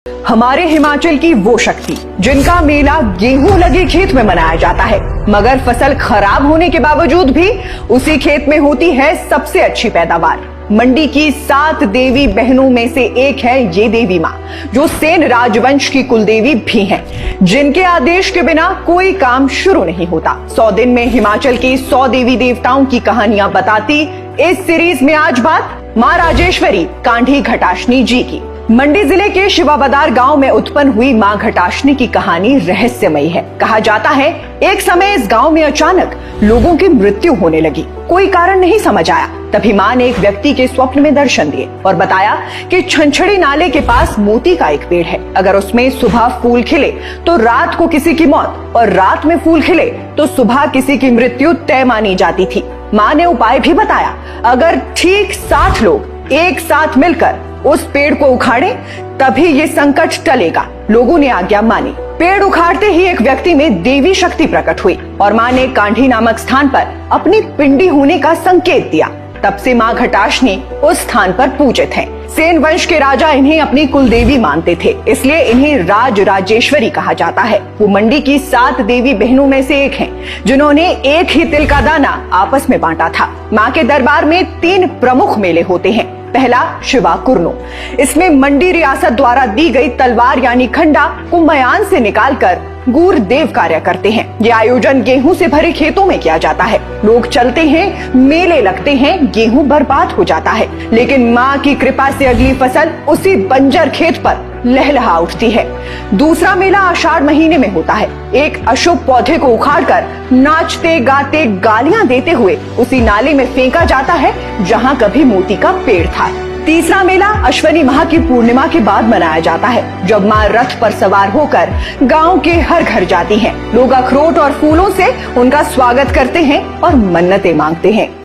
हमारे हिमाचल की वो शक्ति जिनका मेला गेहूं लगे खेत में मनाया जाता है, मगर फसल खराब होने के बावजूद भी उसी खेत में होती है सबसे अच्छी पैदावार। मंडी की 7 देवी बहनों में से एक है ये देवी माँ, जो सेन राजवंश की कुलदेवी भी हैं, जिनके आदेश के बिना कोई काम शुरू नहीं होता। 100 दिन में हिमाचल की 100 देवी देवताओं की कहानियां बताती इस सीरीज में आज बात माँ राजेश्वरी कांढी घटाशनी जी की। मंडी जिले के शिवाबदार गांव में उत्पन्न हुई मां घटाशनी की कहानी रहस्यमयी है। कहा जाता है एक समय इस गांव में अचानक लोगों की मृत्यु होने लगी। कोई कारण नहीं समझ आया। तभी मां ने एक व्यक्ति के स्वप्न में दर्शन दिए और बताया कि छनछड़ी नाले के पास मोती का एक पेड़ है। अगर उसमें सुबह फूल खिले तो रात को किसी की मौत, और रात में फूल खिले तो सुबह किसी की मृत्यु तय मानी जाती थी। मां ने उपाय भी बताया, अगर ठीक 60 लोग एक साथ मिलकर उस पेड़ को उखाड़े तभी ये संकट टलेगा। लोगों ने आज्ञा मानी। पेड़ उखाड़ते ही एक व्यक्ति में देवी शक्ति प्रकट हुई और मां ने कांढी नामक स्थान पर अपनी पिंडी होने का संकेत दिया। तब से मां घटाशनी उस स्थान पर पूजित हैं। सेन वंश के राजा इन्हें अपनी कुलदेवी मानते थे, इसलिए इन्हें राजेश्वरी कहा जाता है। वो मंडी की 7 देवी बहनों में से एक हैं, जिन्होंने एक ही तिल का दाना आपस में बांटा था। मां के दरबार में 3 प्रमुख मेले होते हैं। पहला शिवा कुरनो, इसमें मंडी रियासत द्वारा दी गई तलवार यानी खंडा को मयान से निकालकर गूर देव कार्य करते हैं। ये आयोजन गेहूं से भरे खेतों में किया जाता है। लोग चलते हैं, मेले लगते हैं, गेहूं बर्बाद हो जाता है, लेकिन मां की कृपा से अगली फसल उसी बंजर खेत पर लहलहा उठती है। दूसरा मेला आषाढ़ महीने में होता है। एक अशुभ पौधे को उखाड़कर नाचते गाते गालियां देते हुए उसी नाले में फेंका जाता है जहां कभी मोती का पेड़ था। तीसरा मेला अश्विनी माह की पूर्णिमा के बाद मनाया जाता है, जब मां रथ पर सवार होकर गांव के हर घर जाती हैं। लोग अखरोट और फूलों से उनका स्वागत करते हैं और मन्नतें मांगते हैं।